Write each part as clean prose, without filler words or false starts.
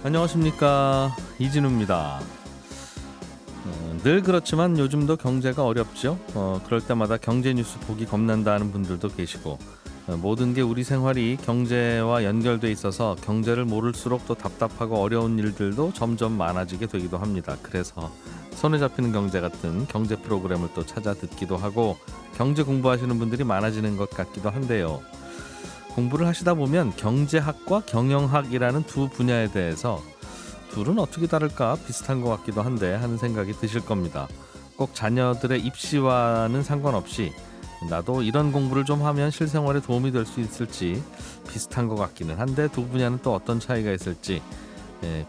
안녕하십니까, 이진우입니다. 늘 그렇지만 요즘도 경제가 어렵죠. 그럴 때마다 경제 뉴스 보기 겁난다 하는 분들도 계시고, 모든 게 우리 생활이 경제와 연결돼 있어서 경제를 모를수록 또 답답하고 어려운 일들도 점점 많아지게 되기도 합니다. 그래서 손에 잡히는 경제 같은 경제 프로그램을 또 찾아 듣기도 하고, 경제 공부하시는 분들이 많아지는 것 같기도 한데요. 공부를 하시다 보면 경제학과 경영학이라는 두 분야에 대해서 둘은 어떻게 다를까 비슷한 것 같기도 한데 하는 생각이 드실 겁니다. 꼭 자녀들의 입시와는 상관없이 나도 이런 공부를 좀 하면 실생활에 도움이 될 수 있을지 비슷한 것 같기는 한데 두 분야는 또 어떤 차이가 있을지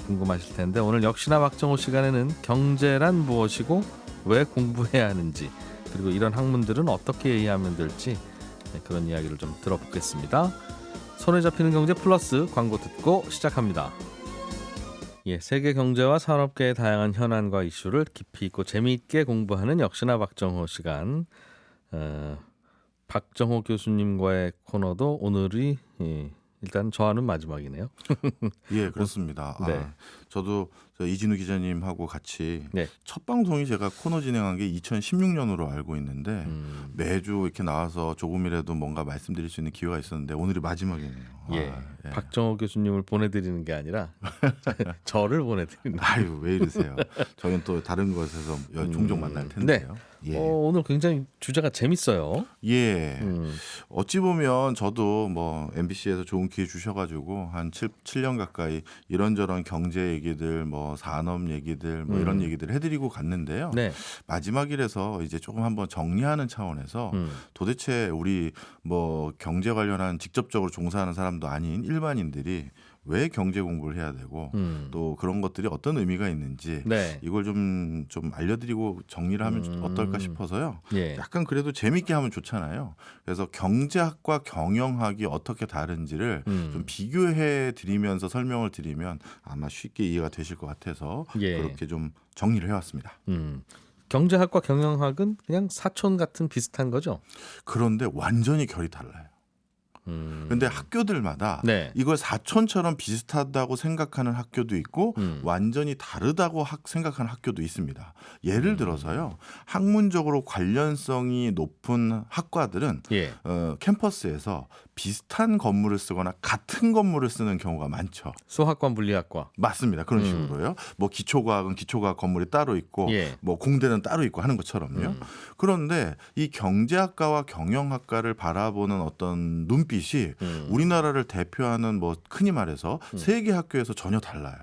궁금하실 텐데, 오늘 역시나 박정호 시간에는 경제란 무엇이고 왜 공부해야 하는지, 그리고 이런 학문들은 어떻게 이해하면 될지 그런 이야기를 좀 들어보겠습니다. 손에 잡히는 경제 플러스 광고 듣고 시작합니다. 세계 경제와 산업계의 다양한 현안과 이슈를 깊이 있고 재미있게 공부하는 역시나 박정호 시간. 박정호 교수님과의 코너도 오늘이 일단 저와는 마지막이네요. 예, 그렇습니다. 네. 저도 이진우 기자님하고 같이 네. 첫 방송이 제가 코너 진행한 게 2016년으로 알고 있는데 매주 이렇게 나와서 조금이라도 뭔가 말씀드릴 수 있는 기회가 있었는데 오늘이 마지막이네요. 예. 박정호 교수님을 보내드리는 게 아니라 저를 보내드리는. 아유, 왜 이러세요? 저희는 또 다른 곳에서 종종 만날 텐데요. 네. 오늘 굉장히 주제가 재밌어요. 예. 어찌 보면 저도 뭐 MBC에서 좋은 기회 주셔가지고 한 7년 가까이 이런저런 경제 얘기들, 뭐 산업 얘기들, 뭐 이런 얘기들 해드리고 갔는데요. 네. 마지막이라서 이제 조금 한번 정리하는 차원에서 도대체 우리 뭐 경제 관련한 직접적으로 종사하는 사람도 아닌 일반인들이 왜 경제 공부를 해야 되고 또 그런 것들이 어떤 의미가 있는지 네. 이걸 좀 알려드리고 정리를 하면 어떨까 싶어서요. 예. 약간 그래도 재밌게 하면 좋잖아요. 그래서 경제학과 경영학이 어떻게 다른지를 좀 비교해 드리면서 설명을 드리면 아마 쉽게 이해가 되실 것 같아서 예. 그렇게 좀 정리를 해왔습니다. 경제학과 경영학은 그냥 사촌 같은 비슷한 거죠? 그런데 완전히 결이 달라요. 근데 학교들마다 네. 이걸 사촌처럼 비슷하다고 생각하는 학교도 있고 완전히 다르다고 생각하는 학교도 있습니다. 예를 들어서요. 학문적으로 관련성이 높은 학과들은 예. 캠퍼스에서 비슷한 건물을 쓰거나 같은 건물을 쓰는 경우가 많죠. 수학과 물리학과. 맞습니다. 그런 식으로요. 뭐 기초과학은 기초과학 건물이 따로 있고 예. 뭐 공대는 따로 있고 하는 것처럼요. 그런데 이 경제학과와 경영학과를 바라보는 어떤 눈빛이 우리나라를 대표하는 뭐 흔히 말해서 세계 학교에서 전혀 달라요.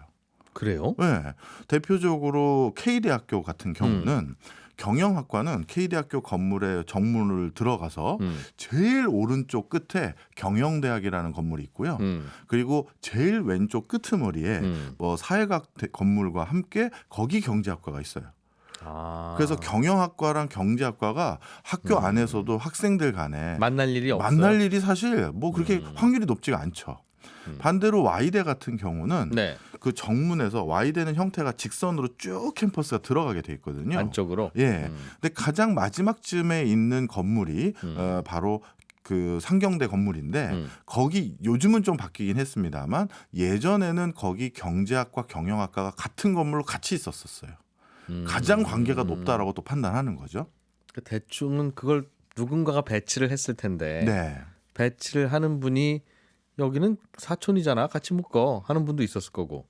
그래요? 네. 대표적으로 K대학교 같은 경우는 경영학과는 K대학교 건물에 정문을 들어가서 제일 오른쪽 끝에 경영대학이라는 건물이 있고요. 그리고 제일 왼쪽 끄트머리에 뭐 사회학 건물과 함께 거기 경제학과가 있어요. 그래서 경영학과랑 경제학과가 학교 안에서도 학생들 간에 만날 일이 없어요. 만날 일이 사실 뭐 그렇게 확률이 높지가 않죠. 반대로 Y대 같은 경우는 네. 그 정문에서 Y대는 형태가 직선으로 쭉 캠퍼스가 들어가게 돼 있거든요. 안쪽으로. 예. 근데 가장 마지막쯤에 있는 건물이 바로 그 상경대 건물인데 거기 요즘은 좀 바뀌긴 했습니다만 예전에는 거기 경제학과 경영학과가 같은 건물로 같이 있었어요. 가장 관계가 높다라고 또 판단하는 거죠. 대충은 그걸 누군가가 배치를 했을 텐데 네. 배치를 하는 분이 여기는 사촌이잖아, 같이 묶어 하는 분도 있었을 거고,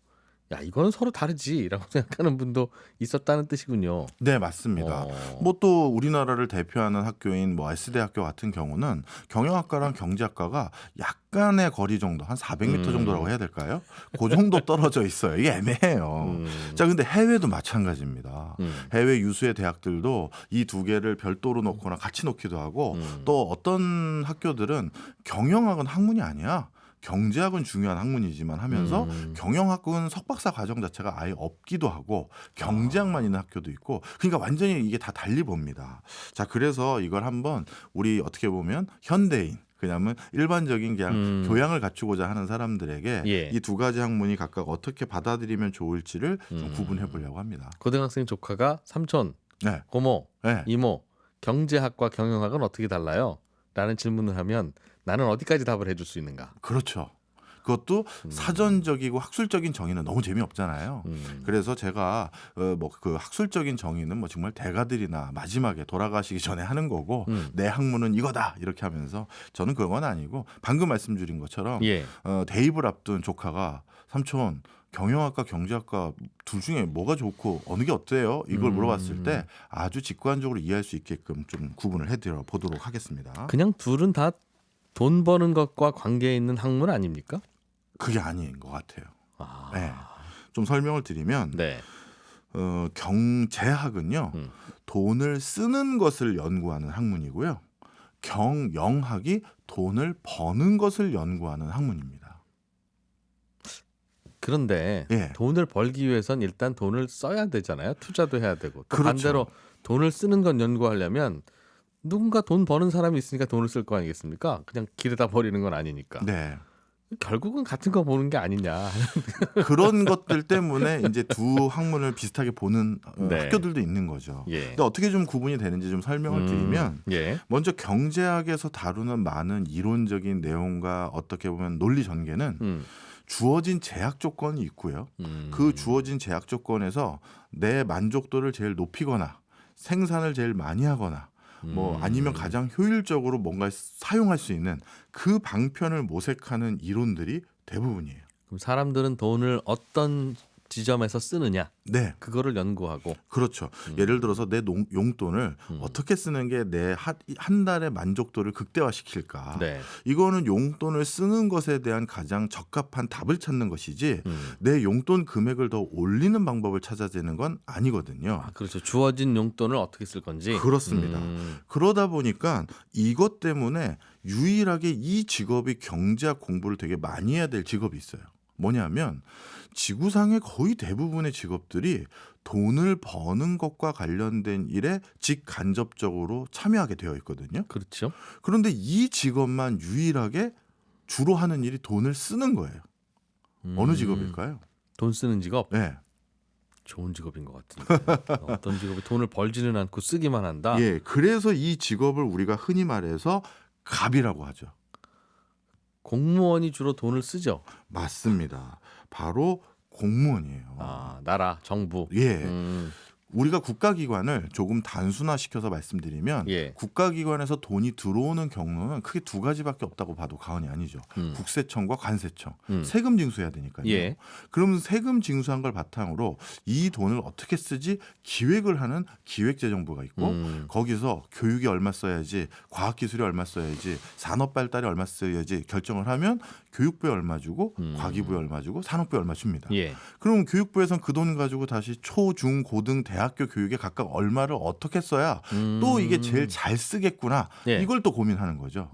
야 이거는 서로 다르지라고 생각하는 분도 있었다는 뜻이군요. 네, 맞습니다. 뭐 또 우리나라를 대표하는 학교인 뭐 S대학교 같은 경우는 경영학과랑 경제학과가 약간의 거리 정도, 한 400m 정도라고 해야 될까요? 그 정도 떨어져 있어요. 이게 애매해요. 자, 근데 해외도 마찬가지입니다. 해외 유수의 대학들도 이 두 개를 별도로 놓거나 같이 놓기도 하고 또 어떤 학교들은 경영학은 학문이 아니야. 경제학은 중요한 학문이지만 하면서 경영학은 석박사 과정 자체가 아예 없기도 하고 경제학만 있는 학교도 있고, 그러니까 완전히 이게 다 달리 봅니다. 자, 그래서 이걸 한번 우리 어떻게 보면 현대인, 그냐면 일반적인 그냥 교양을 갖추고자 하는 사람들에게 예. 이 두 가지 학문이 각각 어떻게 받아들이면 좋을지를 좀 구분해 보려고 합니다. 고등학생 조카가 삼촌, 네. 고모, 네. 이모, 경제학과 경영학은 어떻게 달라요? 라는 질문을 하면 나는 어디까지 답을 해줄 수 있는가? 그렇죠. 그것도 사전적이고 학술적인 정의는 너무 재미없잖아요. 그래서 제가 뭐 그 학술적인 정의는 뭐 정말 대가들이나 마지막에 돌아가시기 전에 하는 거고 내 학문은 이거다 이렇게 하면서 저는 그건 아니고 방금 말씀드린 것처럼 예. 대입을 앞둔 조카가 삼촌 경영학과 경제학과 둘 중에 뭐가 좋고 어느 게 어때요? 이걸 물어봤을 때 아주 직관적으로 이해할 수 있게끔 좀 구분을 해드려 보도록 하겠습니다. 그냥 둘은 다 돈 버는 것과 관계 있는 학문 아닙니까? 그게 아닌 것 같아요. 아. 네. 좀 설명을 드리면 네. 경제학은요 돈을 쓰는 것을 연구하는 학문이고요. 경영학이 돈을 버는 것을 연구하는 학문입니다. 그런데 예. 돈을 벌기 위해선 일단 돈을 써야 되잖아요. 투자도 해야 되고. 또 그렇죠. 반대로 돈을 쓰는 건 연구하려면 누군가 돈 버는 사람이 있으니까 돈을 쓸 거 아니겠습니까? 그냥 길에다 버리는 건 아니니까. 네. 결국은 같은 거 보는 게 아니냐. 그런 것들 때문에 이제 두 학문을 비슷하게 보는 네. 학교들도 있는 거죠. 예. 근데 어떻게 좀 구분이 되는지 좀 설명을 드리면 예. 먼저 경제학에서 다루는 많은 이론적인 내용과 어떻게 보면 논리 전개는 주어진 제약 조건이 있고요. 그 주어진 제약 조건에서 내 만족도를 제일 높이거나 생산을 제일 많이 하거나 뭐 아니면 가장 효율적으로 뭔가 사용할 수 있는 그 방편을 모색하는 이론들이 대부분이에요. 그럼 사람들은 돈을 어떤 지점에서 쓰느냐 네, 그거를 연구하고. 그렇죠. 예를 들어서 내 용돈을 어떻게 쓰는 게 내 한 달의 만족도를 극대화시킬까. 네. 이거는 용돈을 쓰는 것에 대한 가장 적합한 답을 찾는 것이지 내 용돈 금액을 더 올리는 방법을 찾아야 되는 건 아니거든요. 아, 그렇죠. 주어진 용돈을 어떻게 쓸 건지. 그렇습니다. 그러다 보니까 이것 때문에 유일하게 이 직업이 경제학 공부를 되게 많이 해야 될 직업이 있어요. 뭐냐면 지구상의 거의 대부분의 직업들이 돈을 버는 것과 관련된 일에 직간접적으로 참여하게 되어 있거든요. 그렇죠. 그런데 이 직업만 유일하게 주로 하는 일이 돈을 쓰는 거예요. 어느 직업일까요? 돈 쓰는 직업. 네. 좋은 직업인 것 같은데. 어떤 직업이 돈을 벌지는 않고 쓰기만 한다. 예, 그래서 이 직업을 우리가 흔히 말해서 갑이라고 하죠. 공무원이 주로 돈을 쓰죠. 맞습니다. 바로 공무원이에요. 아, 나라, 정부. 예. 우리가 국가기관을 조금 단순화시켜서 말씀드리면 예. 국가기관에서 돈이 들어오는 경로는 크게 두 가지밖에 없다고 봐도 과언이 아니죠. 국세청과 관세청. 세금 징수해야 되니까요. 예. 그러면 세금 징수한 걸 바탕으로 이 돈을 어떻게 쓰지 기획을 하는 기획재정부가 있고 거기서 교육에 얼마 써야지 과학기술에 얼마 써야지 산업발달에 얼마 써야지 결정을 하면 교육부에 얼마 주고 과기부에 얼마 주고 산업부에 얼마 줍니다. 예. 그럼 교육부에서는 그 돈 가지고 다시 초, 중, 고등, 대학교 교육에 각각 얼마를 어떻게 써야 또 이게 제일 잘 쓰겠구나. 예. 이걸 또 고민하는 거죠.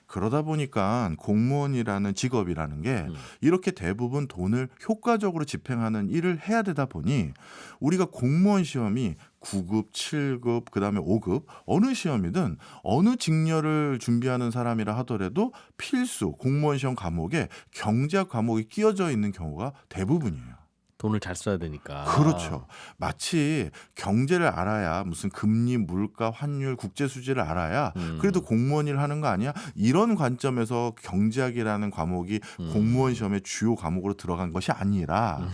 그러다 보니까 공무원이라는 직업이라는 게 이렇게 대부분 돈을 효과적으로 집행하는 일을 해야 되다 보니 우리가 공무원 시험이 9급, 7급, 그다음에 5급 어느 시험이든 어느 직렬을 준비하는 사람이라 하더라도 필수 공무원 시험 과목에 경제학 과목이 끼어져 있는 경우가 대부분이에요. 돈을 잘 써야 되니까. 그렇죠. 마치 경제를 알아야 무슨 금리, 물가, 환율, 국제 수지를 알아야 그래도 공무원 일을 하는 거 아니야? 이런 관점에서 경제학이라는 과목이 공무원 시험의 주요 과목으로 들어간 것이 아니라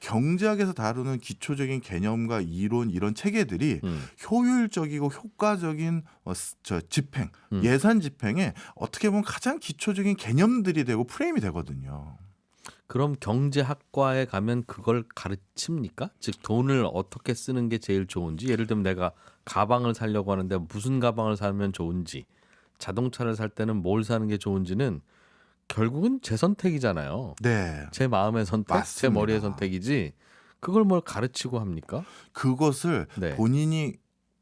경제학에서 다루는 기초적인 개념과 이론 이런 체계들이 효율적이고 효과적인 집행, 예산 집행에 어떻게 보면 가장 기초적인 개념들이 되고 프레임이 되거든요. 그럼 경제학과에 가면 그걸 가르칩니까? 즉 돈을 어떻게 쓰는 게 제일 좋은지, 예를 들면 내가 가방을 사려고 하는데 무슨 가방을 사면 좋은지, 자동차를 살 때는 뭘 사는 게 좋은지는 결국은 제 선택이잖아요. 네. 제 마음의 선택, 제 맞습니다. 머리의 선택이지 그걸 뭘 가르치고 합니까? 그것을 네. 본인이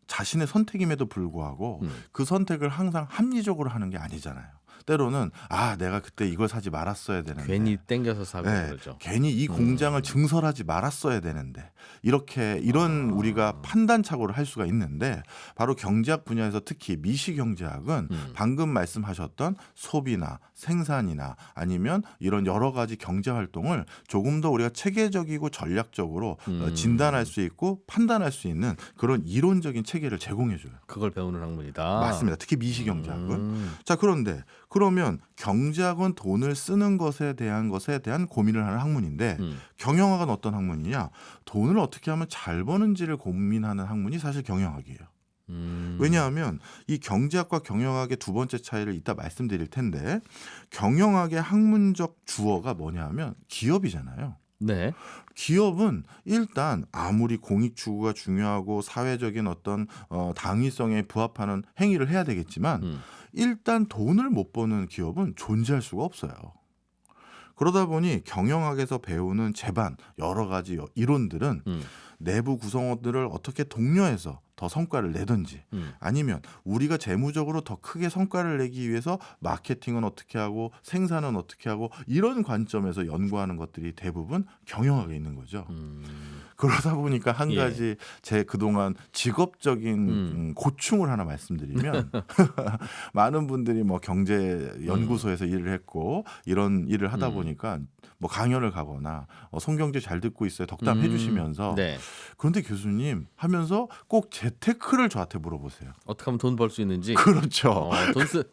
자신의 선택임에도 불구하고 그 선택을 항상 합리적으로 하는 게 아니잖아요. 때로는 내가 그때 이걸 사지 말았어야 되는데 괜히 땡겨서 사고 네, 그러죠. 괜히 이 공장을 증설하지 말았어야 되는데 이런 우리가 판단착오를 할 수가 있는데 바로 경제학 분야에서 특히 미시경제학은 방금 말씀하셨던 소비나 생산이나 아니면 이런 여러 가지 경제 활동을 조금 더 우리가 체계적이고 전략적으로 진단할 수 있고 판단할 수 있는 그런 이론적인 체계를 제공해줘요. 그걸 배우는 학문이다. 맞습니다. 특히 미시경제학은. 자, 그런데 그러면 경제학은 돈을 쓰는 것에 대한 고민을 하는 학문인데 경영학은 어떤 학문이냐? 돈을 어떻게 하면 잘 버는지를 고민하는 학문이 사실 경영학이에요. 왜냐하면 이 경제학과 경영학의 두 번째 차이를 이따 말씀드릴 텐데 경영학의 학문적 주어가 뭐냐면 기업이잖아요. 네. 기업은 일단 아무리 공익 추구가 중요하고 사회적인 어떤 당위성에 부합하는 행위를 해야 되겠지만 일단 돈을 못 버는 기업은 존재할 수가 없어요. 그러다 보니 경영학에서 배우는 제반 여러 가지 이론들은 내부 구성원들을 어떻게 독려해서 더 성과를 내든지 아니면 우리가 재무적으로 더 크게 성과를 내기 위해서 마케팅은 어떻게 하고 생산은 어떻게 하고 이런 관점에서 연구하는 것들이 대부분 경영학에 있는 거죠. 그러다 보니까 한 가지 제 그동안 직업적인 고충을 하나 말씀드리면 많은 분들이 뭐 경제 연구소에서 일을 했고 이런 일을 하다 보니까 뭐 강연을 가거나 송경제 잘 듣고 있어요 덕담 해주시면서 네. 그런데 교수님 하면서 꼭 재테크를 저한테 물어보세요. 어떻게 하면 돈 벌 수 있는지. 그렇죠.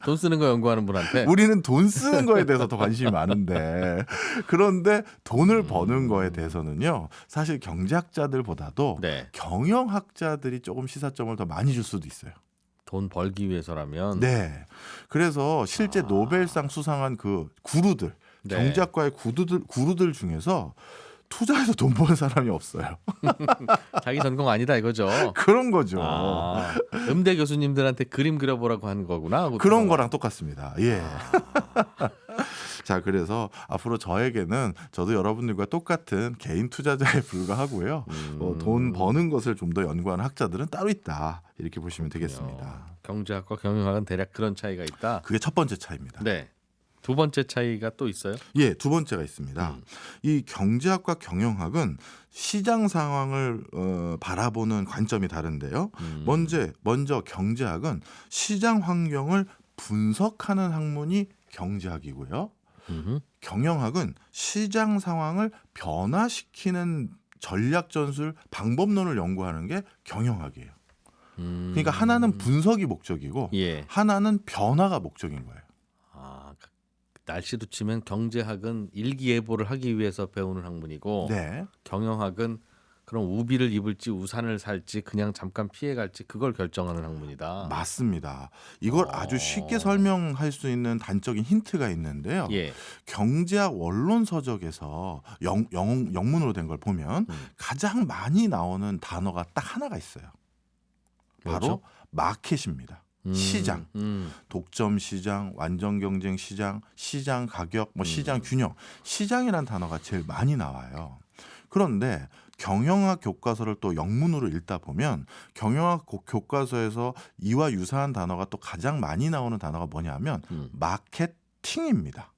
돈 쓰는 거 연구하는 분한테. 우리는 돈 쓰는 거에 대해서 더 관심이 많은데 그런데 돈을 버는 거에 대해서는요. 사실 경제학자들보다도 네. 경영학자들이 조금 시사점을 더 많이 줄 수도 있어요. 돈 벌기 위해서라면. 네. 그래서 실제 노벨상 수상한 그 구루들, 네. 경제학과의 구루들 중에서 투자해서 돈 버는 사람이 없어요. 자기 전공 아니다 이거죠. 그런 거죠. 음대 교수님들한테 그림 그려보라고 하는 거구나. 그런 거랑 똑같습니다. 예. 자, 그래서 앞으로 저도 여러분들과 똑같은 개인 투자자에 불과하고요. 돈 버는 것을 좀 더 연구하는 학자들은 따로 있다. 이렇게 보시면 되겠습니다. 경제학과 경영학은 대략 그런 차이가 있다. 그게 첫 번째 차이입니다. 네. 두 번째 차이가 또 있어요? 예, 두 번째가 있습니다. 이 경제학과 경영학은 시장 상황을 바라보는 관점이 다른데요. 먼저 경제학은 시장 환경을 분석하는 학문이 경제학이고요. 경영학은 시장 상황을 변화시키는 전략 전술 방법론을 연구하는 게 경영학이에요. 그러니까 하나는 분석이 목적이고 하나는 변화가 목적인 거예요. 날씨도 치면 경제학은 일기예보를 하기 위해서 배우는 학문이고 네. 경영학은 그럼 우비를 입을지 우산을 살지 그냥 잠깐 피해갈지 그걸 결정하는 학문이다. 맞습니다. 이걸 아주 쉽게 설명할 수 있는 단적인 힌트가 있는데요. 경제학 원론 서적에서 영문으로 된 걸 보면 가장 많이 나오는 단어가 딱 하나가 있어요. 바로 뭐죠? 마켓입니다. 시장, 독점 시장, 완전 경쟁 시장, 시장 가격, 뭐 시장 균형, 시장이라는 단어가 제일 많이 나와요. 그런데 경영학 교과서를 또 영문으로 읽다 보면 경영학 교과서에서 이와 유사한 단어가 또 가장 많이 나오는 단어가 뭐냐면 마케팅입니다.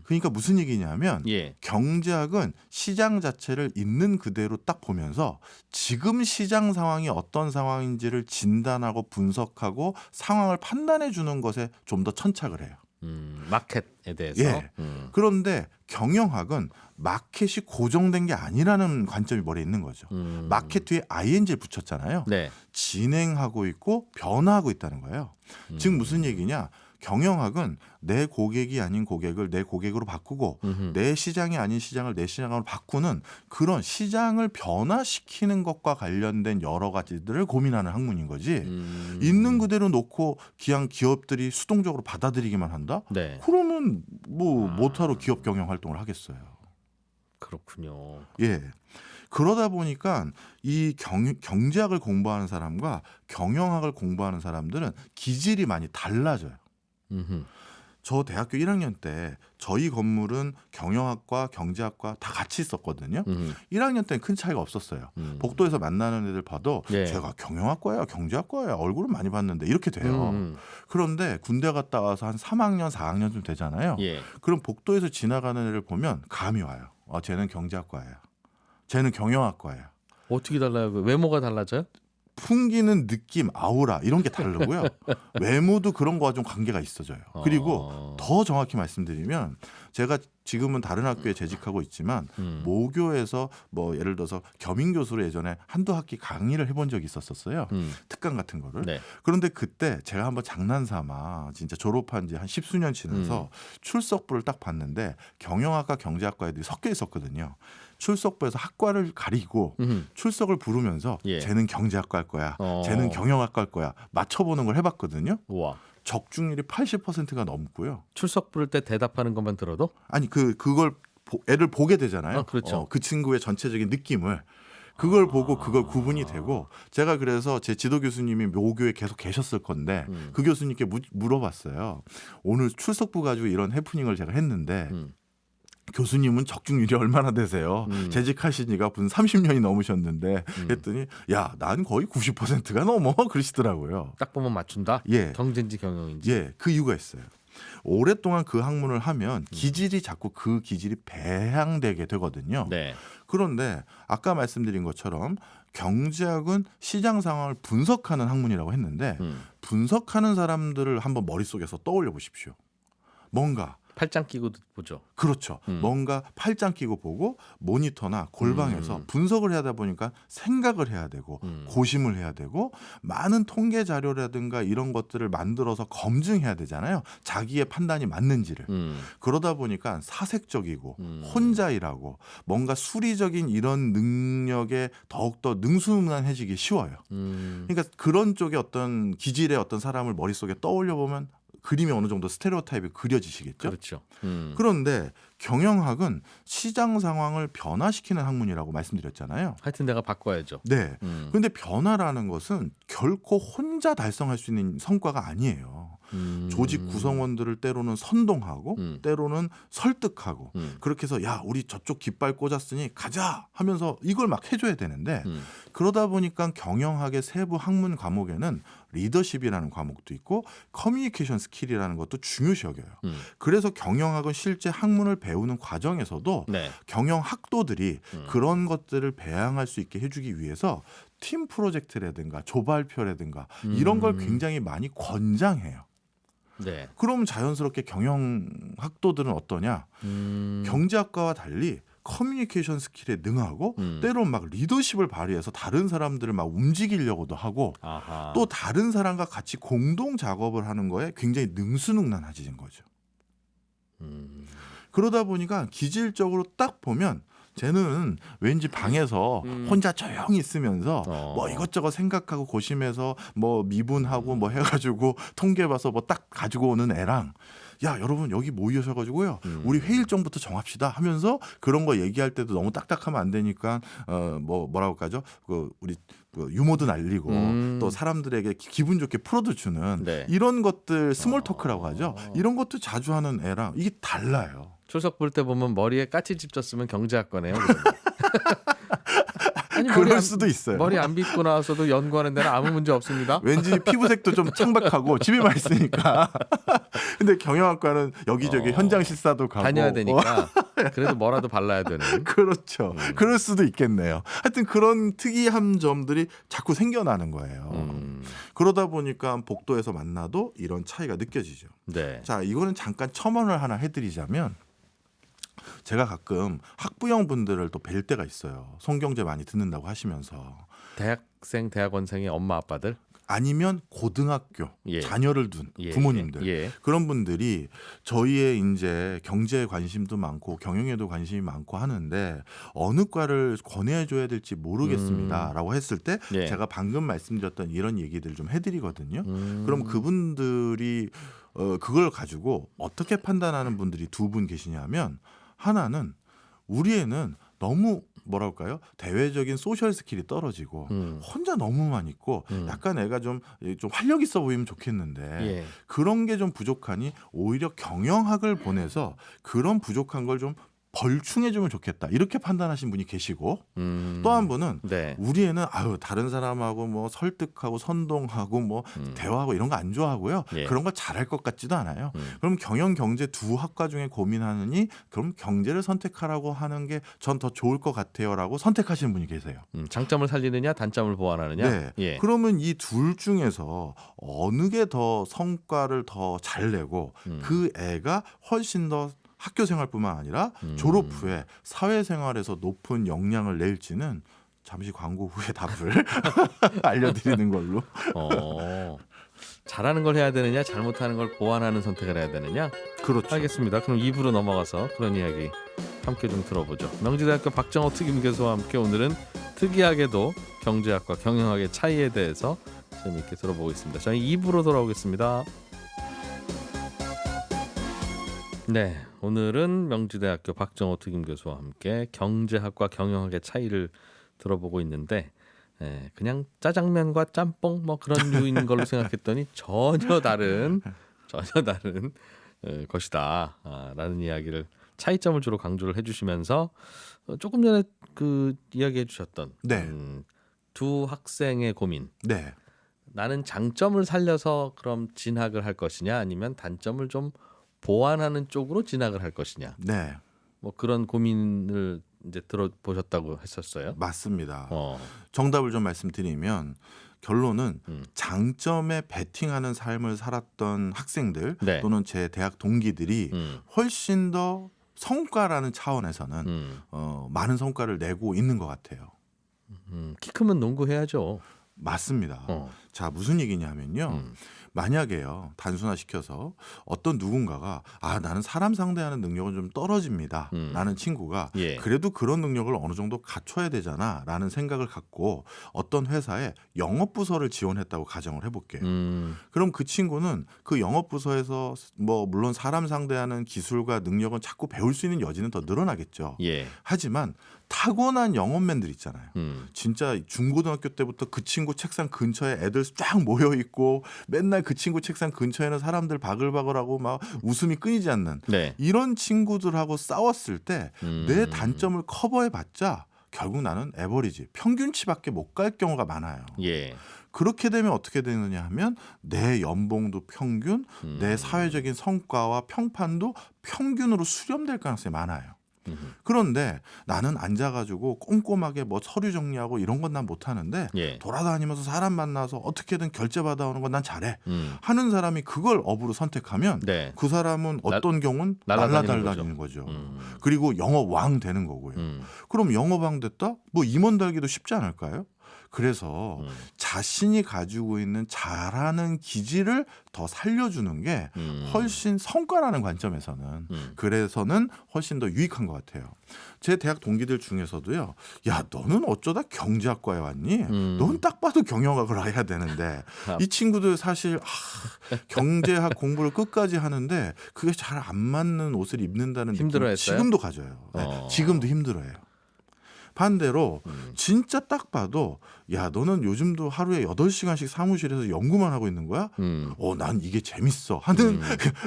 그러니까 무슨 얘기냐면 경제학은 시장 자체를 있는 그대로 딱 보면서 지금 시장 상황이 어떤 상황인지를 진단하고 분석하고 상황을 판단해 주는 것에 좀 더 천착을 해요. 마켓에 대해서. 그런데 경영학은 마켓이 고정된 게 아니라는 관점이 머리에 있는 거죠. 마켓 뒤에 ing를 붙였잖아요. 진행하고 있고 변화하고 있다는 거예요. 즉 무슨 얘기냐? 경영학은 내 고객이 아닌 고객을 내 고객으로 바꾸고 내 시장이 아닌 시장을 내 시장으로 바꾸는 그런 시장을 변화시키는 것과 관련된 여러 가지들을 고민하는 학문인 거지. 있는 그대로 놓고 그냥 기업들이 수동적으로 받아들이기만 한다? 그러면 뭐 못하러 기업 경영 활동을 하겠어요. 그렇군요. 예. 그러다 보니까 이 경제학을 공부하는 사람과 경영학을 공부하는 사람들은 기질이 많이 달라져요. 저 대학교 1학년 때 저희 건물은 경영학과 경제학과 다 같이 있었거든요. 1학년 때는 큰 차이가 없었어요. 복도에서 만나는 애들 봐도 제가 경영학과야 경제학과야 얼굴은 많이 봤는데 이렇게 돼요. 그런데 군대 갔다 와서 한 3학년 4학년쯤 되잖아요. 그럼 복도에서 지나가는 애를 보면 감이 와요. 쟤는 경제학과야. 쟤는 경영학과예요. 어떻게 달라요? 그 외모가 달라져요? 풍기는 느낌, 아우라 이런 게 다르고요. 외모도 그런 거와 좀 관계가 있어져요. 그리고 더 정확히 말씀드리면 제가 지금은 다른 학교에 재직하고 있지만 모교에서 뭐 예를 들어서 겸임 교수로 예전에 한두 학기 강의를 해본 적이 있었어요. 특강 같은 거를. 네. 그런데 그때 제가 한번 장난삼아 진짜 졸업한 지 한 10수년 지나서 출석부를 딱 봤는데 경영학과 경제학과 애들이 섞여 있었거든요. 출석부에서 학과를 가리고 출석을 부르면서 예. 쟤는 경제학과 할 거야. 쟤는 경영학과 할 거야. 맞춰보는 걸 해봤거든요. 우와. 적중률이 80%가 넘고요. 출석 부를 때 대답하는 것만 들어도? 아니 그걸 애를 보게 되잖아요. 그렇죠. 그 친구의 전체적인 느낌을 그걸 보고 그걸 구분이 되고 제가 그래서 제 지도 교수님이 모교에 계속 계셨을 건데 그 교수님께 물어봤어요. 오늘 출석부 가지고 이런 해프닝을 제가 했는데 교수님은 적중률이 얼마나 되세요? 재직하시니까 분 30년이 넘으셨는데 했더니 야, 난 거의 90%가 넘어 그러시더라고요. 딱 보면 맞춘다? 예. 경제인지 경영인지? 예, 그 이유가 있어요. 오랫동안 그 학문을 하면 기질이 자꾸 그 기질이 배양되게 되거든요. 네. 그런데 아까 말씀드린 것처럼 경제학은 시장 상황을 분석하는 학문이라고 했는데 분석하는 사람들을 한번 머릿속에서 떠올려 보십시오. 뭔가 팔짱 끼고 보죠. 그렇죠. 뭔가 팔짱 끼고 보고 모니터나 골방에서 분석을 해야 하다 보니까 생각을 해야 되고 고심을 해야 되고 많은 통계 자료라든가 이런 것들을 만들어서 검증해야 되잖아요. 자기의 판단이 맞는지를. 그러다 보니까 사색적이고 혼자 일하고 뭔가 수리적인 이런 능력에 더욱더 능수능란해지기 쉬워요. 그러니까 그런 쪽의 어떤 기질의 어떤 사람을 머릿속에 떠올려 보면 그림이 어느 정도 스테레오타입이 그려지시겠죠. 그렇죠. 그런데 경영학은 시장 상황을 변화시키는 학문이라고 말씀드렸잖아요. 하여튼 내가 바꿔야죠. 네. 그런데 변화라는 것은 결코 혼자 달성할 수 있는 성과가 아니에요. 조직 구성원들을 때로는 선동하고 때로는 설득하고 그렇게 해서 야, 우리 저쪽 깃발 꽂았으니 가자 하면서 이걸 막 해줘야 되는데 그러다 보니까 경영학의 세부 학문 과목에는 리더십이라는 과목도 있고 커뮤니케이션 스킬이라는 것도 중요시 여겨요. 그래서 경영학은 실제 학문을 배우는 과정에서도 네. 경영학도들이 그런 것들을 배양할 수 있게 해주기 위해서 팀 프로젝트라든가 조발표라든가 이런 걸 굉장히 많이 권장해요. 네. 그럼 자연스럽게 경영학도들은 어떠냐? 경제학과와 달리 커뮤니케이션 스킬에 능하고 때로는 막 리더십을 발휘해서 다른 사람들을 막 움직이려고도 하고 아하. 또 다른 사람과 같이 공동 작업을 하는 거에 굉장히 능수능란해진 거죠. 그러다 보니까 기질적으로 딱 보면 쟤는 왠지 방에서 혼자 조용히 있으면서 뭐 이것저것 생각하고 고심해서 뭐 미분하고 뭐 해가지고 통계 봐서 뭐 딱 가지고 오는 애랑 야, 여러분 여기 모이셔가지고요 우리 회의 일정부터 정합시다 하면서 그런 거 얘기할 때도 너무 딱딱하면 안 되니까 뭐라고 할까죠? 그 우리 유머도 날리고 또 사람들에게 기분 좋게 풀어도 주는 네. 이런 것들 스몰 토크라고 하죠. 이런 것도 자주 하는 애랑 이게 달라요. 출석 볼 때 보면 머리에 까치집 졌으면 경제학과네요. 아니, 그럴 수도 있어요. 머리 안 빗고 나와서도 연구하는 데는 아무 문제 없습니다. 왠지 피부색도 좀 창백하고 집에만 있으니까. 근데 경영학과는 여기저기 현장 실사도 가고 다녀야 되니까 그래도 뭐라도 발라야 되는. 그렇죠. 그럴 수도 있겠네요. 하여튼 그런 특이한 점들이 자꾸 생겨나는 거예요. 그러다 보니까 복도에서 만나도 이런 차이가 느껴지죠. 네. 자, 이거는 잠깐 첨언을 하나 해드리자면 제가 가끔 학부형 분들을 또 뵐 때가 있어요. 송경제 많이 듣는다고 하시면서. 대학생, 대학원생의 엄마 아빠들? 아니면 고등학교 예. 자녀를 둔 예. 부모님들 예. 그런 분들이 저희의 이제 경제에 관심도 많고 경영에도 관심이 많고 하는데 어느 과를 권해줘야 될지 모르겠습니다라고 했을 때 예. 제가 방금 말씀드렸던 이런 얘기들 좀 해드리거든요. 그럼 그분들이 그걸 가지고 어떻게 판단하는 분들이 두 분 계시냐면 하나는 우리 애는 너무 뭐랄까요? 대외적인 소셜 스킬이 떨어지고 혼자 너무만 있고 약간 애가 좀 활력 있어 보이면 좋겠는데 예. 그런 게 좀 부족하니 오히려 경영학을 보내서 그런 부족한 걸 좀 벌충해주면 좋겠다 이렇게 판단하신 분이 계시고 또 한 분은 네. 우리 애는 다른 사람하고 뭐 설득하고 선동하고 뭐 대화하고 이런 거 안 좋아하고요. 예. 그런 거 잘할 것 같지도 않아요. 그럼 경영 경제 두 학과 중에 고민하느니 그럼 경제를 선택하라고 하는 게 전 더 좋을 것 같아요라고 선택하시는 분이 계세요. 장점을 살리느냐 단점을 보완하느냐. 네. 예. 그러면 이 둘 중에서 어느 게 더 성과를 더 잘 내고 그 애가 훨씬 더 학교 생활뿐만 아니라 졸업 후에 사회생활에서 높은 역량을 낼지는 잠시 광고 후에 답을 알려드리는 걸로. 잘하는 걸 해야 되느냐 잘못하는 걸 보완하는 선택을 해야 되느냐. 그렇죠. 알겠습니다. 그럼 2부로 넘어가서 그런 이야기 함께 좀 들어보죠. 명지대학교 박정호 특임교수와 함께 오늘은 특이하게도 경제학과 경영학의 차이에 대해서 재미있게 들어보고 있습니다. 저희 2부로 돌아오겠습니다. 네, 오늘은 명지대학교 박정호 특임교수와 함께 경제학과 경영학의 차이를 들어보고 있는데 그냥 짜장면과 짬뽕 뭐 그런 류인 걸로 생각했더니 전혀 다른 것이다라는 이야기를 차이점을 주로 강조를 해주시면서 조금 전에 그 이야기해주셨던 네. 두 학생의 고민. 네. 나는 장점을 살려서 그럼 진학을 할 것이냐 아니면 단점을 좀 보완하는 쪽으로 진학을 할 것이냐. 네. 뭐 그런 고민을 이제 들어보셨다고 했었어요. 맞습니다. 정답을 좀 말씀드리면 결론은 장점에 베팅하는 삶을 살았던 학생들 네. 또는 제 대학 동기들이 훨씬 더 성과라는 차원에서는 많은 성과를 내고 있는 것 같아요. 키 크면 농구해야죠. 맞습니다. 자, 무슨 얘기냐면요. 만약에요, 단순화시켜서 어떤 누군가가 나는 사람 상대하는 능력은 좀 떨어집니다 라는 친구가 예. 그래도 그런 능력을 어느 정도 갖춰야 되잖아 라는 생각을 갖고 어떤 회사에 영업부서를 지원했다고 가정을 해볼게요. 그럼 그 친구는 그 영업부서에서 뭐 물론 사람 상대하는 기술과 능력은 자꾸 배울 수 있는 여지는 더 늘어나겠죠. 예. 하지만 타고난 영업맨들 있잖아요. 진짜 중고등학교 때부터 그 친구 책상 근처에 애들 쫙 모여 있고 맨날 그 친구 책상 근처에는 사람들 바글바글하고 막 웃음이 끊이지 않는 네. 이런 친구들하고 싸웠을 때 내 단점을 커버해봤자 결국 나는 에버리지 평균치밖에 못 갈 경우가 많아요. 예. 그렇게 되면 어떻게 되느냐 하면 내 연봉도 평균, 내 사회적인 성과와 평판도 평균으로 수렴될 가능성이 많아요. 그런데 나는 앉아가지고 꼼꼼하게 뭐 서류 정리하고 이런 건 난 못하는데 예. 돌아다니면서 사람 만나서 어떻게든 결제 받아오는 건 난 잘해 하는 사람이 그걸 업으로 선택하면 네. 그 사람은 어떤 경우는 날라다니는 거죠. 그리고 영업 왕 되는 거고요. 그럼 영업 왕 됐다? 뭐 임원 달기도 쉽지 않을까요? 그래서 자신이 가지고 있는 잘하는 기질을 더 살려주는 게 훨씬 성과라는 관점에서는 그래서는 훨씬 더 유익한 것 같아요. 제 대학 동기들 중에서도요. 야, 너는 어쩌다 경제학과에 왔니? 넌 딱 봐도 경영학을 해야 되는데 이 친구들 사실 경제학 공부를 끝까지 하는데 그게 잘 안 맞는 옷을 입는다는 느낌 힘들어했어요? 지금도 가져요. 네, 지금도 힘들어해요. 반대로 진짜 딱 봐도 야, 너는 요즘도 하루에 8시간씩 사무실에서 연구만 하고 있는 거야? 난 이게 재밌어 하는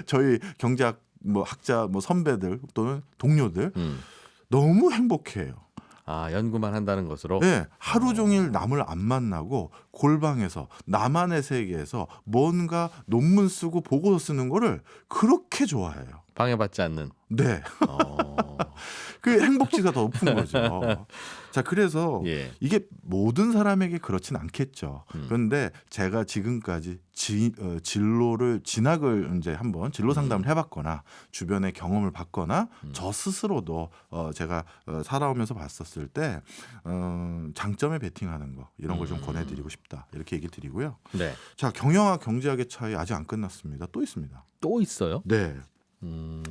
저희 경제학 뭐 학자 뭐 선배들 또는 동료들 너무 행복해요. 연구만 한다는 것으로. 네, 하루 종일 남을 안 만나고 골방에서 나만의 세계에서 뭔가 논문 쓰고 보고서 쓰는 거를 그렇게 좋아해요. 방해받지 않는. 네. 그 행복치가 더 높은 거죠. 자, 그래서 예. 이게 모든 사람에게 그렇진 않겠죠. 그런데 제가 지금까지 진학을 이제 한번 진로 상담을 해봤거나 주변의 경험을 봤거나 저 스스로도 제가 살아오면서 봤었을 때 장점에 베팅하는 거 이런 걸 좀 권해드리고 싶다 이렇게 얘기 드리고요. 네. 자, 경영학 경제학의 차이 아직 안 끝났습니다. 또 있습니다. 또 있어요? 네.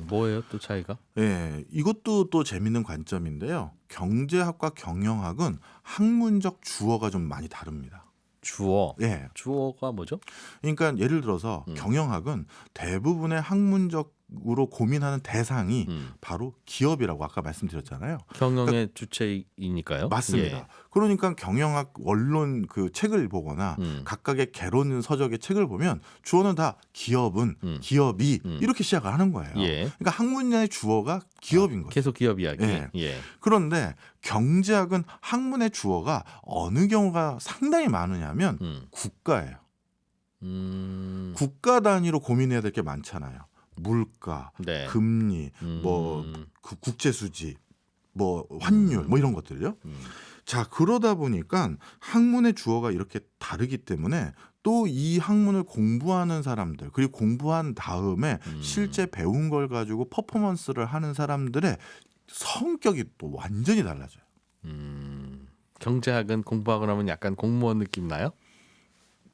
뭐예요? 또 차이가? 네, 이것도 또 재밌는 관점인데요. 경제학과 경영학은 학문적 주어가 좀 많이 다릅니다. 주어. 예. 주어가 뭐죠? 그러니까 예를 들어서 경영학은 대부분의 학문적 경영학으로 고민하는 대상이 음. 바로 기업이라고 아까 말씀드렸잖아요. 경영의 주체이니까요. 맞습니다. 예. 그러니까 경영학 원론 그 책을 보거나 각각의 개론 서적의 책을 보면 주어는 다 기업은 기업이 이렇게 시작을 하는 거예요. 예. 그러니까 학문의 주어가 기업인 거죠. 계속 기업 이야기. 예. 예. 그런데 경제학은 학문의 주어가 어느 경우가 상당히 많으냐면 국가예요. 국가 단위로 고민해야 될 게 많잖아요. 물가, 네. 금리, 뭐 그 국제 수지, 뭐 환율, 뭐 이런 것들요. 자, 그러다 보니까 학문의 주어가 이렇게 다르기 때문에 또 이 학문을 공부하는 사람들, 그리고 공부한 다음에 실제 배운 걸 가지고 퍼포먼스를 하는 사람들의 성격이 또 완전히 달라져요. 경제학은 공부하고 나면 약간 공무원 느낌 나요?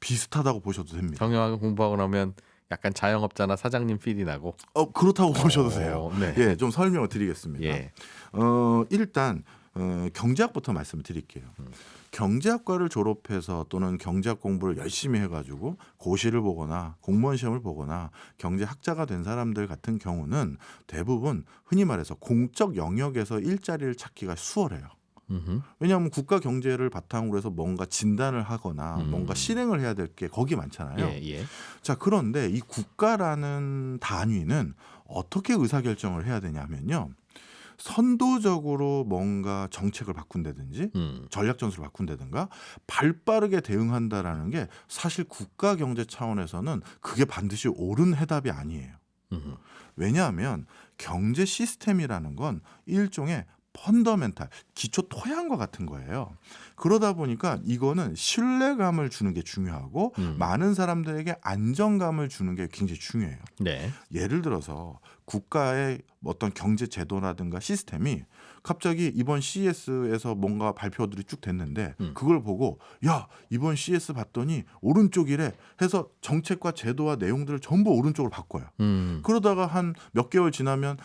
비슷하다고 보셔도 됩니다. 경영학은 공부하고 나면 약간 자영업자나 사장님 필이 나고. 그렇다고 보셔도 돼요. 네. 예, 좀 설명을 드리겠습니다. 예. 일단 경제학부터 말씀을 드릴게요. 경제학과를 졸업해서 또는 경제학 공부를 열심히 해가지고 고시를 보거나 공무원 시험을 보거나 경제학자가 된 사람들 같은 경우는 대부분 흔히 말해서 공적 영역에서 일자리를 찾기가 수월해요. 왜냐하면 국가 경제를 바탕으로 해서 뭔가 진단을 하거나 뭔가 실행을 해야 될 게 거기 많잖아요. 예, 예. 자, 그런데 이 국가라는 단위는 어떻게 의사결정을 해야 되냐면요. 선도적으로 뭔가 정책을 바꾼다든지 전략 전술을 바꾼다든가 발빠르게 대응한다라는 게 사실 국가 경제 차원에서는 그게 반드시 옳은 해답이 아니에요. 왜냐하면 경제 시스템이라는 건 일종의 펀더멘탈, 기초 토양과 같은 거예요. 그러다 보니까 이거는 신뢰감을 주는 게 중요하고 많은 사람들에게 안정감을 주는 게 굉장히 중요해요. 네. 예를 들어서 국가의 어떤 경제 제도라든가 시스템이 갑자기 이번 CES에서 뭔가 발표들이 쭉 됐는데 그걸 보고 야, 이번 CES 봤더니 오른쪽이래 해서 정책과 제도와 내용들을 전부 오른쪽으로 바꿔요. 그러다가 한 몇 개월 지나면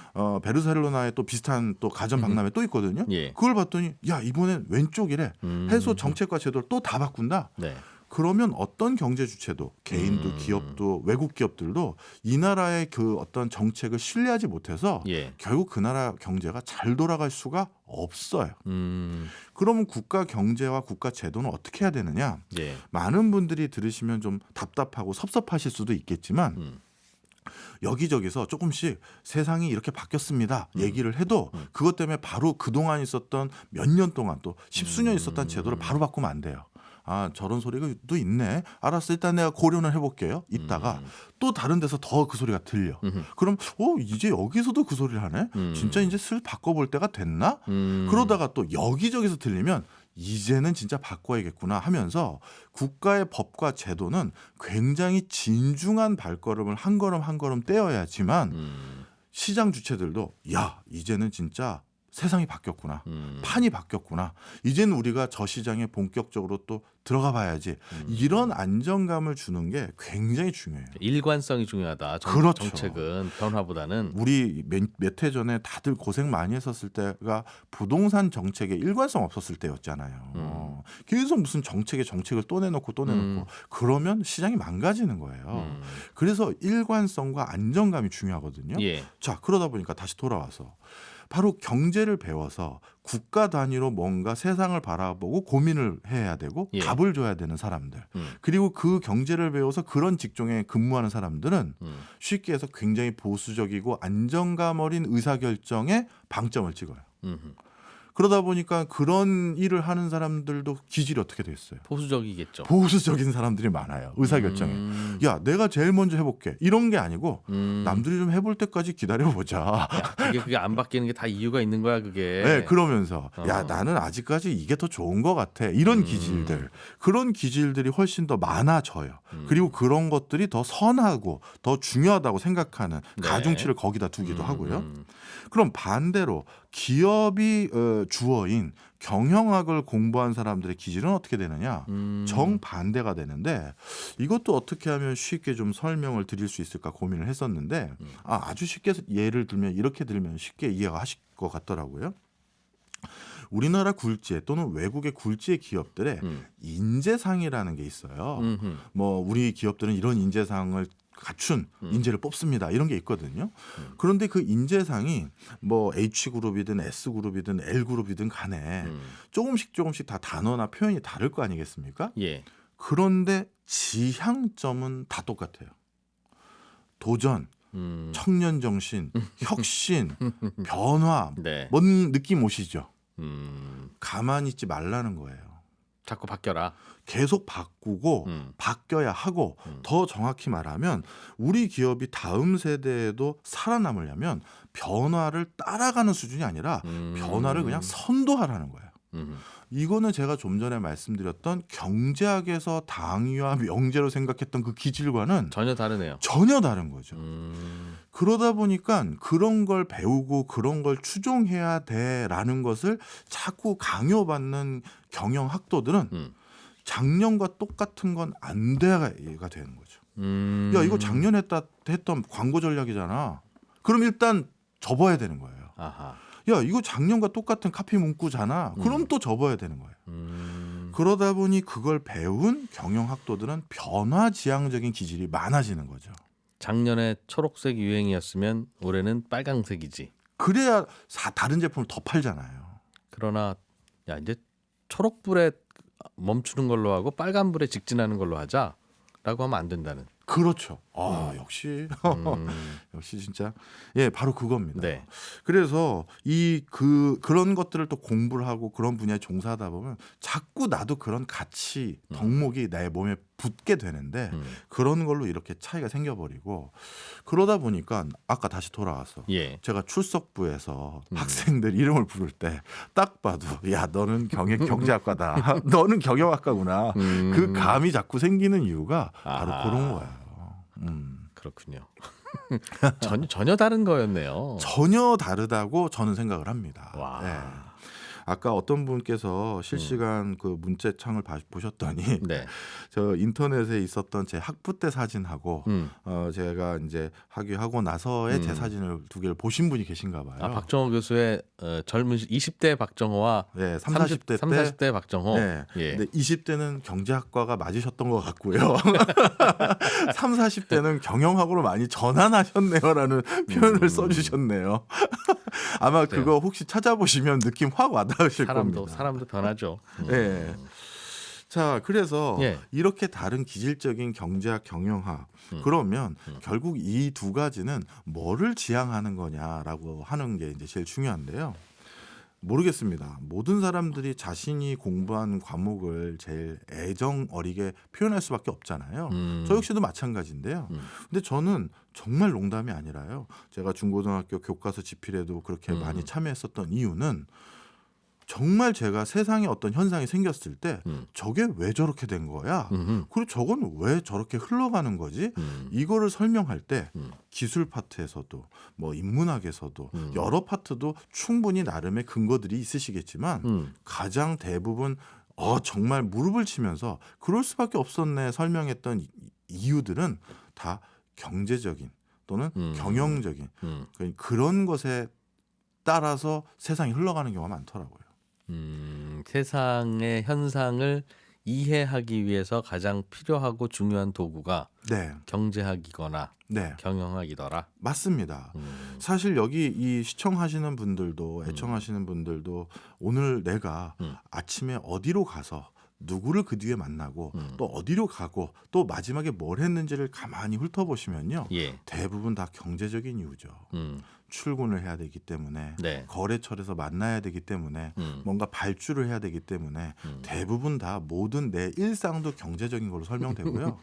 베르셀로나에 또 비슷한 또 가전 박람회 또 있거든요. 예. 그걸 봤더니 야, 이번엔 왼쪽이래 해서 정책과 제도를 또 다 바꾼다. 네. 그러면 어떤 경제 주체도 개인도 기업도 외국 기업들도 이 나라의 그 어떤 정책을 신뢰하지 못해서 예. 결국 그 나라 경제가 잘 돌아갈 수가 없어요. 그러면 국가 경제와 국가 제도는 어떻게 해야 되느냐? 예. 많은 분들이 들으시면 좀 답답하고 섭섭하실 수도 있겠지만 여기저기서 조금씩 세상이 이렇게 바뀌었습니다 얘기를 해도 그것 때문에 바로 그동안 있었던 몇 년 동안 또 십수년 있었던 제도를 바로 바꾸면 안 돼요. 아, 저런 소리가 또 있네. 알았어, 일단 내가 고려는 해볼게요. 이따가 또 다른 데서 더 그 소리가 들려. 그럼 이제 여기서도 그 소리를 하네. 진짜 이제 슬 바꿔볼 때가 됐나? 그러다가 또 여기저기서 들리면 이제는 진짜 바꿔야겠구나 하면서 국가의 법과 제도는 굉장히 진중한 발걸음을 한 걸음 한 걸음 떼어야지만 시장 주체들도 야, 이제는 진짜 세상이 바뀌었구나. 판이 바뀌었구나. 이제는 우리가 저 시장에 본격적으로 또 들어가 봐야지. 이런 안정감을 주는 게 굉장히 중요해요. 일관성이 중요하다. 그렇죠. 정책은 변화보다는. 우리 몇 해 전에 다들 고생 많이 했었을 때가 부동산 정책에 일관성 없었을 때였잖아요. 계속 무슨 정책을 또 내놓고 그러면 시장이 망가지는 거예요. 그래서 일관성과 안정감이 중요하거든요. 예. 자, 그러다 보니까 다시 돌아와서 바로 경제를 배워서 국가 단위로 뭔가 세상을 바라보고 고민을 해야 되고 예. 답을 줘야 되는 사람들. 그리고 그 경제를 배워서 그런 직종에 근무하는 사람들은 쉽게 해서 굉장히 보수적이고 안정감 어린 의사결정에 방점을 찍어요. 그러다 보니까 그런 일을 하는 사람들도 기질이 어떻게 됐어요? 보수적이겠죠. 보수적인 사람들이 많아요. 의사결정에. 야, 내가 제일 먼저 해볼게. 이런 게 아니고 남들이 좀 해볼 때까지 기다려보자. 야, 그게 안 바뀌는 게 다 이유가 있는 거야, 그게. 네, 그러면서 야, 나는 아직까지 이게 더 좋은 것 같아. 이런 기질들. 그런 기질들이 훨씬 더 많아져요. 그리고 그런 것들이 더 선하고 더 중요하다고 생각하는 네. 가중치를 거기다 두기도 하고요. 그럼 반대로 기업이 주어인 경영학을 공부한 사람들의 기질은 어떻게 되느냐? 정반대가 되는데 이것도 어떻게 하면 쉽게 좀 설명을 드릴 수 있을까 고민을 했었는데 아주 쉽게 예를 들면 이렇게 들면 쉽게 이해가 하실 것 같더라고요. 우리나라 굴지에 또는 외국의 굴지의 기업들의 인재상이라는 게 있어요. 뭐 우리 기업들은 이런 인재상을 갖춘 인재를 뽑습니다. 이런 게 있거든요. 그런데 그 인재상이 뭐 H그룹이든 S그룹이든 L그룹이든 간에 조금씩 다 단어나 표현이 다를 거 아니겠습니까? 예. 그런데 지향점은 다 똑같아요. 도전, 청년정신, 혁신, 변화, 네. 뭔 느낌 오시죠? 가만히 있지 말라는 거예요. 자꾸 바뀌어라. 계속 바꾸고 바뀌어야 하고 더 정확히 말하면 우리 기업이 다음 세대에도 살아남으려면 변화를 따라가는 수준이 아니라 변화를 그냥 선도하라는 거예요. 이거는 제가 좀 전에 말씀드렸던 경제학에서 당위와 명제로 생각했던 그 기질과는 전혀 다르네요. 전혀 다른 거죠. 그러다 보니까 그런 걸 배우고 그런 걸 추종해야 돼라는 것을 자꾸 강요받는 경영학도들은 작년과 똑같은 건 안 돼가 되는 거죠. 야, 이거 작년에 했던 광고 전략이잖아. 그럼 일단 접어야 되는 거예요. 아하. 야, 이거 작년과 똑같은 카피 문구잖아. 그럼 또 접어야 되는 거예요. 그러다 보니 그걸 배운 경영학도들은 변화지향적인 기질이 많아지는 거죠. 작년에 초록색 유행이었으면 올해는 빨강색이지. 그래야 다른 제품을 더 팔잖아요. 그러나 야 이제 초록불에 멈추는 걸로 하고 빨간불에 직진하는 걸로 하자라고 하면 안 된다는. 그렇죠. 아, 역시 역시 진짜 바로 그겁니다. 네. 그래서 그런 것들을 또 공부를 하고 그런 분야에 종사하다 보면 자꾸 나도 그런 가치 덕목이 내 몸에 붙게 되는데 그런 걸로 이렇게 차이가 생겨버리고 그러다 보니까 아까 다시 돌아와서 예. 제가 출석부에서 학생들 이름을 부를 때 딱 봐도 야, 너는 경제학과다. 너는 경영학과구나. 그 감이 자꾸 생기는 이유가 바로 아하. 그런 거예요. 그렇군요. 전혀 다른 거였네요. 전혀 다르다고 저는 생각을 합니다. 와. 네. 아까 어떤 분께서 실시간 그 문자창을 보셨더니 네. 저 인터넷에 있었던 제 학부 때 사진하고 제가 이제 학위하고 나서의 제 사진을 두 개를 보신 분이 계신가 봐요. 아, 박정호 교수의 젊은 20대 박정호와 네, 3, 40대 40대 박정호. 네. 예. 근데 20대는 경제학과가 맞으셨던 것 같고요. 3, 40대는 경영학으로 많이 전환하셨네요라는 표현을 써주셨네요. 아마 그래요. 그거 혹시 찾아보시면 느낌 확 와닿으실 겁니다. 사람도 변하죠. 네. 자, 그래서 예. 이렇게 다른 기질적인 경제학, 경영학 그러면 결국 이 두 가지는 뭐를 지향하는 거냐라고 하는 게 이제 제일 중요한데요. 모르겠습니다. 모든 사람들이 자신이 공부한 과목을 제일 애정 어리게 표현할 수밖에 없잖아요. 저 역시도 마찬가지인데요. 근데 저는 정말 농담이 아니라요. 제가 중고등학교 교과서 집필에도 그렇게 많이 참여했었던 이유는 정말 제가 세상에 어떤 현상이 생겼을 때 저게 왜 저렇게 된 거야? 그리고 저건 왜 저렇게 흘러가는 거지? 이거를 설명할 때 기술 파트에서도 뭐 인문학에서도 여러 파트도 충분히 나름의 근거들이 있으시겠지만 가장 대부분 정말 무릎을 치면서 그럴 수밖에 없었네 설명했던 이유들은 다 경제적인 또는 경영적인 그런 것에 따라서 세상이 흘러가는 경우가 많더라고요. 세상의 현상을 이해하기 위해서 가장 필요하고 중요한 도구가 네, 경제학이거나 네, 경영학이더라. 맞습니다. 사실 여기 이 시청하시는 분들도 애청하시는 분들도 오늘 내가 아침에 어디로 가서 누구를 그 뒤에 만나고 또 어디로 가고 또 마지막에 뭘 했는지를 가만히 훑어보시면요. 예. 대부분 다 경제적인 이유죠. 출근을 해야 되기 때문에 네. 거래처에서 만나야 되기 때문에 뭔가 발주를 해야 되기 때문에 대부분 다 모든 내 일상도 경제적인 걸로 설명되고요.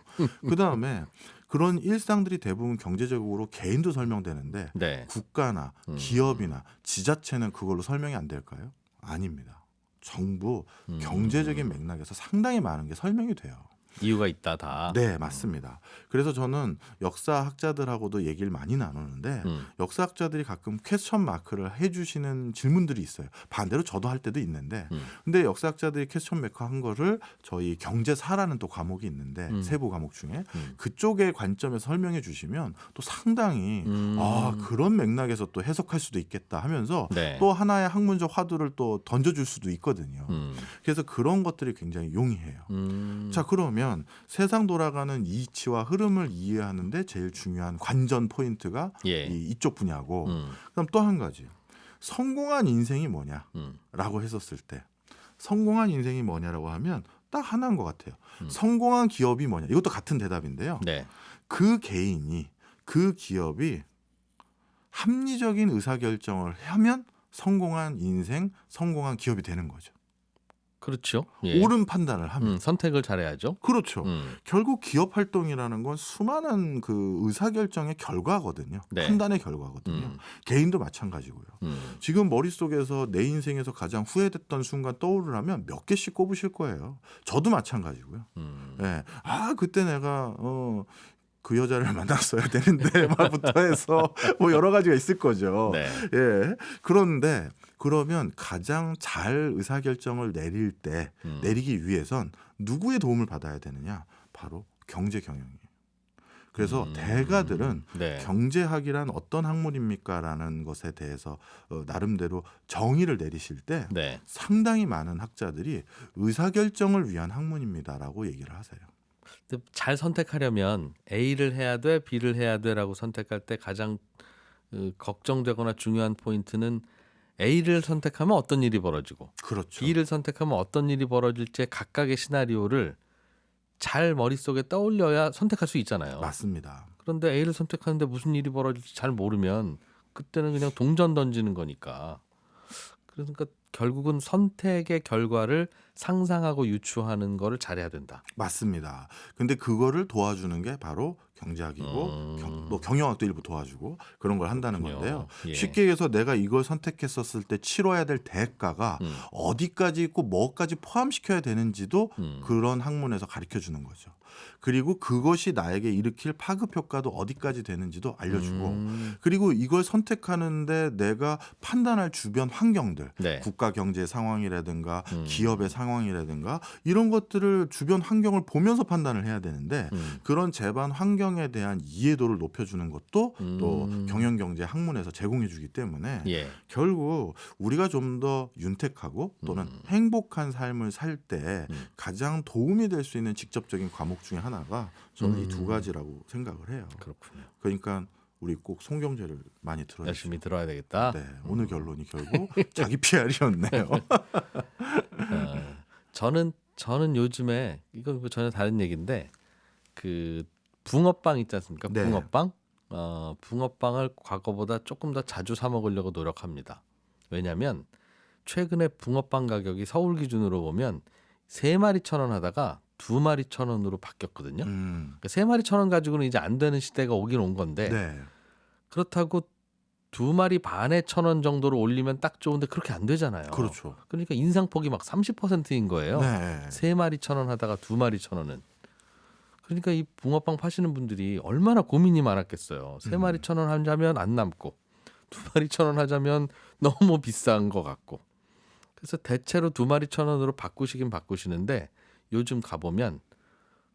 그다음에 그런 일상들이 대부분 경제적으로 개인도 설명되는데 네. 국가나 기업이나 지자체는 그걸로 설명이 안 될까요? 아닙니다. 정부 경제적인 맥락에서 상당히 많은 게 설명이 돼요. 이유가 있다 다. 네, 맞습니다. 그래서 저는 역사학자들하고도 얘기를 많이 나누는데 역사학자들이 가끔 퀘스천 마크를 해주시는 질문들이 있어요. 반대로 저도 할 때도 있는데 근데 역사학자들이 퀘스천 마크 한 거를 저희 경제사라는 또 과목이 있는데 세부 과목 중에 그쪽의 관점에서 설명해 주시면 또 상당히 그런 맥락에서 또 해석할 수도 있겠다 하면서 네. 또 하나의 학문적 화두를 또 던져줄 수도 있거든요. 그래서 그런 것들이 굉장히 용이해요. 자, 그러면 보면 세상 돌아가는 이치와 흐름을 이해하는데 제일 중요한 관전 포인트가 예. 이쪽 분야고 음. 그럼 또 한 가지 성공한 인생이 뭐냐라고 했었을 때 성공한 인생이 뭐냐라고 하면 딱 하나인 것 같아요. 성공한 기업이 뭐냐 이것도 같은 대답인데요. 네. 그 개인이 그 기업이 합리적인 의사결정을 하면 성공한 인생, 성공한 기업이 되는 거죠. 그렇죠. 예. 옳은 판단을 하면. 선택을 잘해야죠. 그렇죠. 음. 결국 기업 활동이라는 건 수많은 그 의사결정의 결과거든요. 네. 판단의 결과거든요. 개인도 마찬가지고요. 지금 머릿속에서 내 인생에서 가장 후회됐던 순간 떠오르라면 몇 개씩 꼽으실 거예요. 저도 마찬가지고요. 예. 아, 그때 내가 그 여자를 만났어야 되는데 말부터 해서 뭐 여러 가지가 있을 거죠. 네. 예. 그런데 그러면 가장 잘 의사결정을 내리기 위해선 누구의 도움을 받아야 되느냐? 바로 경제 경영이에요. 그래서 대가들은 네. 경제학이란 어떤 학문입니까라는 것에 대해서 나름대로 정의를 내리실 때 네. 상당히 많은 학자들이 의사결정을 위한 학문입니다라고 얘기를 하세요. 근데 잘 선택하려면 A를 해야 돼, B를 해야 돼라고 선택할 때 가장 걱정되거나 중요한 포인트는 A를 선택하면 어떤 일이 벌어지고 그렇죠. B를 선택하면 어떤 일이 벌어질지 각각의 시나리오를 잘 머릿속에 떠올려야 선택할 수 있잖아요. 맞습니다. 그런데 A를 선택하는데 무슨 일이 벌어질지 잘 모르면 그때는 그냥 동전 던지는 거니까. 그러니까 결국은 선택의 결과를 상상하고 유추하는 거를 잘해야 된다. 맞습니다. 근데 그거를 도와주는 게 바로 경제학이고 또 경영학도 일부 도와주고 그런 걸 한다는 그렇군요. 건데요. 예. 쉽게 얘기해서 내가 이걸 선택했었을 때 치러야 될 대가가 어디까지 있고 뭐까지 포함시켜야 되는지도 그런 학문에서 가르쳐주는 거죠. 그리고 그것이 나에게 일으킬 파급 효과도 어디까지 되는지도 알려주고 그리고 이걸 선택하는데 내가 판단할 주변 환경들 네. 국가 경제 상황이라든가 기업의 상황이라든가 이런 것들을 주변 환경을 보면서 판단을 해야 되는데 그런 재반 환경에 대한 이해도를 높여주는 것도 또 경영경제 학문에서 제공해주기 때문에 예. 결국 우리가 좀 더 윤택하고 또는 행복한 삶을 살 때 가장 도움이 될 수 있는 직접적인 과목 중에 하나가 저는 이 두 가지라고 생각을 해요. 그렇군요. 그러니까 우리 꼭 송경제를 많이 들어주시고 열심히 들어야 되겠다. 네, 오늘 결론이 결국 자기 PR이었네요. 저는 요즘에 이거 뭐 전혀 다른 얘기인데 그 붕어빵 있지 않습니까? 네. 붕어빵. 붕어빵을 과거보다 조금 더 자주 사 먹으려고 노력합니다. 왜냐하면 최근에 붕어빵 가격이 서울 기준으로 보면 3마리 1,000원 하다가 2마리 1,000원으로 바뀌었거든요. 그러니까 3마리 1,000원 가지고는 이제 안 되는 시대가 오긴 온 건데 네. 그렇다고 2마리 반에 1,000원 정도로 올리면 딱 좋은데 그렇게 안 되잖아요. 그렇죠. 그러니까 인상폭이 막 30%인 거예요. 네. 3마리 1,000원 하다가 2마리 1,000원은. 그러니까 이 붕어빵 파시는 분들이 얼마나 고민이 많았겠어요. 3마리 1,000원 하자면 안 남고 2마리 1,000원 하자면 너무 비싼 것 같고. 그래서 대체로 2마리 1,000원으로 바꾸시긴 바꾸시는데 요즘 가보면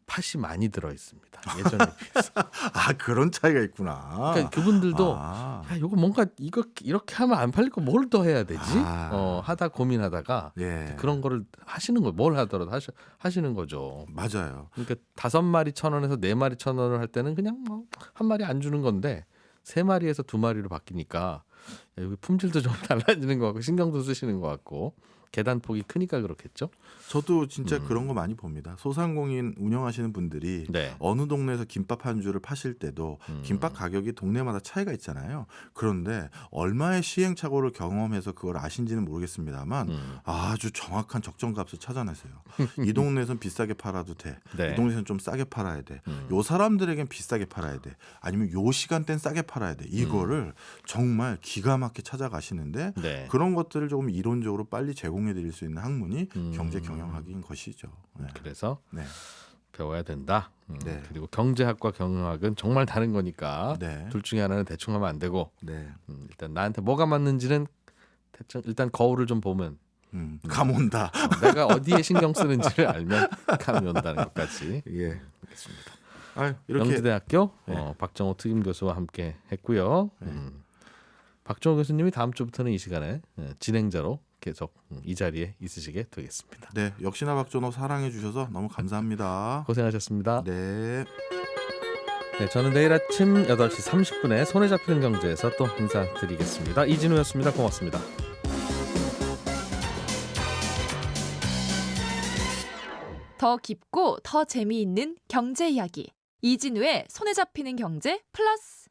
팥이 많이 들어 있습니다. 예전에 비해서. 아, 그런 차이가 있구나. 그러니까 그분들도 아. 야, 이거 뭔가 이거 이렇게 하면 안 팔릴 거 뭘 더 해야 되지? 아. 하다 고민하다가 예. 그런 거를 하시는 거 뭘 하더라도 하시는 거죠. 맞아요. 그러니까 5마리 1,000원에서 4마리 1,000원을 할 때는 그냥 뭐 한 마리 안 주는 건데 3마리에서 2마리로 바뀌니까 여기 품질도 좀 달라지는 것 같고 신경도 쓰시는 것 같고 계단폭이 크니까 그렇겠죠. 저도 진짜 그런 거 많이 봅니다. 소상공인 운영하시는 분들이 네. 어느 동네에서 김밥 한 줄을 파실 때도 김밥 가격이 동네마다 차이가 있잖아요. 그런데 얼마의 시행착오를 경험해서 그걸 아신지는 모르겠습니다만 아주 정확한 적정값을 찾아내세요. 이 동네에선 비싸게 팔아도 돼. 네. 이 동네에선 좀 싸게 팔아야 돼. 요 사람들에겐 비싸게 팔아야 돼. 아니면 요 시간대는 싸게 팔아야 돼. 이거를 정말 기가 막히게 찾아가시는데 네. 그런 것들을 조금 이론적으로 빨리 제공해 드릴 수 있는 학문이 경제 경영학인 것이죠. 네. 그래서 네. 배워야 된다. 네. 그리고 경제학과 경영학은 정말 다른 거니까 네. 둘 중에 하나는 대충 하면 안 되고 네. 일단 나한테 뭐가 맞는지는 대충 일단 거울을 좀 보면 감 온다. 내가 어디에 신경 쓰는지를 알면 감이 온다는 것까지. 예. 알겠습니다. 아, 이렇게 명지대학교 네. 박정호 특임 교수와 함께 했고요. 박정호 교수님이 다음 주부터는 이 시간에 진행자로 계속 이 자리에 있으시게 되겠습니다. 네, 역시나 박준호 사랑해 주셔서 너무 감사합니다. 고생하셨습니다. 네. 네, 저는 내일 아침 8시 30분에 손에 잡히는 경제에서 또 인사드리겠습니다. 이진우였습니다. 고맙습니다. 더 깊고 더 재미있는 경제 이야기. 이진우의 손에 잡히는 경제 플러스.